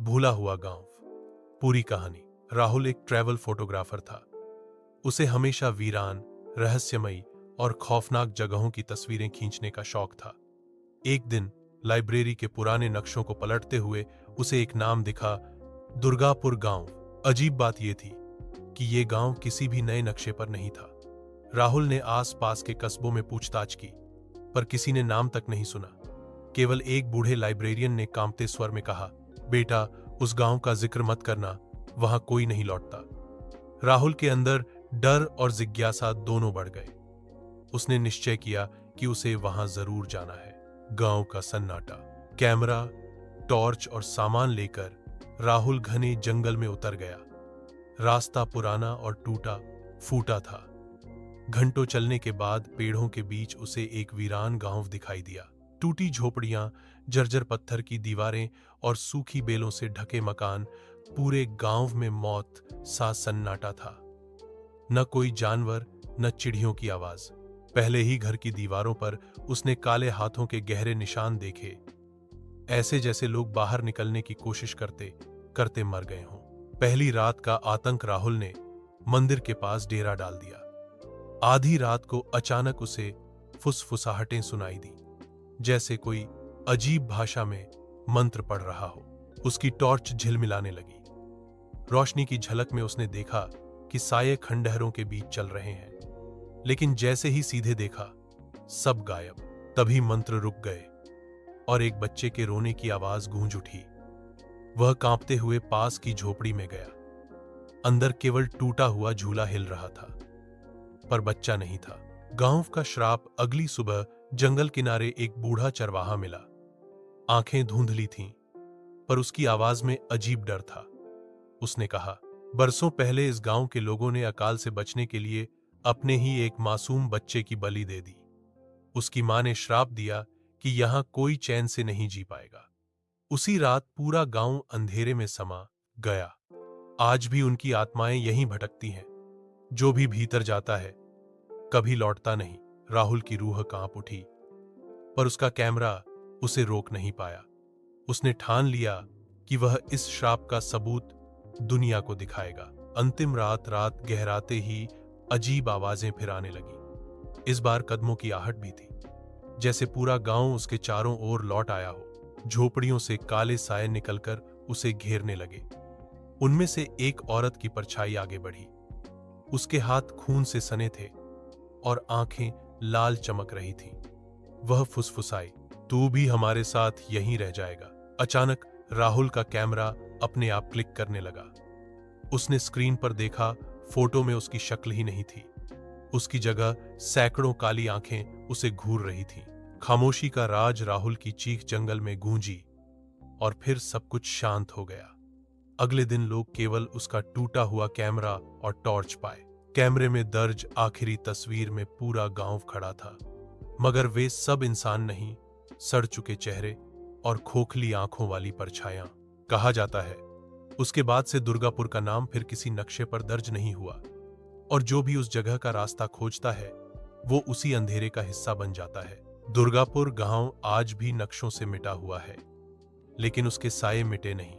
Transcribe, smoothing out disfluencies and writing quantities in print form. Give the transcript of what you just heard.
भूला हुआ गांव। पूरी कहानी। राहुल एक ट्रैवल फोटोग्राफर था। उसे हमेशा वीरान, रहस्यमयी और खौफनाक जगहों की तस्वीरें खींचने का शौक था। एक दिन लाइब्रेरी के पुराने नक्शों को पलटते हुए उसे एक नाम दिखा, दुर्गापुर गांव। अजीब बात यह थी कि यह गांव किसी भी नए नक्शे पर नहीं था। राहुल ने आस-पास के कस्बों में पूछताछ की, पर किसी ने नाम तक नहीं सुना। केवल एक बूढ़े लाइब्रेरियन ने कांपते स्वर में कहा, बेटा, उस गांव का जिक्र मत करना, वहां कोई नहीं लौटता। राहुल के अंदर डर और जिज्ञासा दोनों बढ़ गए। उसने निश्चय किया कि उसे वहां जरूर जाना है। गांव का सन्नाटा। कैमरा, टॉर्च और सामान लेकर राहुल घने जंगल में उतर गया। रास्ता पुराना और टूटा फूटा था। घंटों चलने के बाद पेड़ों के बीच उसे एक वीरान गांव दिखाई दिया। टूटी झोपड़ियां, जर्जर पत्थर की दीवारें और सूखी बेलों से ढके मकान। पूरे गांव में मौत सा सन्नाटा था। न कोई जानवर, न चिड़ियों की आवाज। पहले ही घर की दीवारों पर उसने काले हाथों के गहरे निशान देखे, ऐसे जैसे लोग बाहर निकलने की कोशिश करते करते मर गए हों। पहली रात का आतंक। राहुल ने मंदिर के पास डेरा डाल दिया। आधी रात को अचानक उसे फुसफुसाहटें सुनाई दी, जैसे कोई अजीब भाषा में मंत्र पढ़ रहा हो। उसकी टॉर्च झिलमिलाने लगी। रोशनी की झलक में उसने देखा कि साये खंडहरों के बीच चल रहे हैं, लेकिन जैसे ही सीधे देखा, सब गायब। तभी मंत्र रुक गए और एक बच्चे के रोने की आवाज गूंज उठी। वह कांपते हुए पास की झोपड़ी में गया। अंदर केवल टूटा हुआ झूला हिल रहा था, पर बच्चा नहीं था। गांव का श्राप। अगली सुबह जंगल किनारे एक बूढ़ा चरवाहा मिला। आंखें धुंधली थीं, पर उसकी आवाज में अजीब डर था। उसने कहा, बरसों पहले इस गांव के लोगों ने अकाल से बचने के लिए अपने ही एक मासूम बच्चे की बलि दे दी। उसकी मां ने श्राप दिया कि यहां कोई चैन से नहीं जी पाएगा। उसी रात पूरा गांव अंधेरे में समा गया। आज भी उनकी आत्माएं यहीं भटकती हैं। जो भी भीतर जाता है कभी लौटता नहीं। राहुल की रूह कांप उठी, पर उसका कैमरा उसे रोक नहीं पाया। उसने ठान लिया कि वह इस श्राप का सबूत दुनिया को दिखाएगा। अंतिम रात गहराते ही अजीब आवाजें फिर आने लगी। इस बार कदमों की आहट भी थी, जैसे पूरा गांव उसके चारों ओर लौट आया हो। झोपड़ियों से काले साए निकलकर उसे घेरने लगे। उनमें से एक औरत की परछाई आगे बढ़ी। उसके हाथ खून से सने थे और आंखें लाल चमक रही थीं। वह फुसफुसाई, तू भी हमारे साथ यहीं रह जाएगा। अचानक राहुल का कैमरा अपने आप क्लिक करने लगा। उसने स्क्रीन पर देखा, फोटो में उसकी शक्ल ही नहीं थी। उसकी जगह सैकड़ों काली आंखें उसे घूर रही थीं। खामोशी का राज। राहुल की चीख जंगल में गूंजी और फिर सब कुछ शांत हो गया। अगले दिन लोग केवल उसका टूटा हुआ कैमरा और टॉर्च पाए। कैमरे में दर्ज आखिरी तस्वीर में पूरा गांव खड़ा था, मगर वे सब इंसान नहीं, सड़ चुके चेहरे और खोखली आंखों वाली परछायां। कहा जाता है उसके बाद से दुर्गापुर का नाम फिर किसी नक्शे पर दर्ज नहीं हुआ, और जो भी उस जगह का रास्ता खोजता है वो उसी अंधेरे का हिस्सा बन जाता है। दुर्गापुर गांव आज भी नक्शों से मिटा हुआ है, लेकिन उसके साए मिटे नहीं।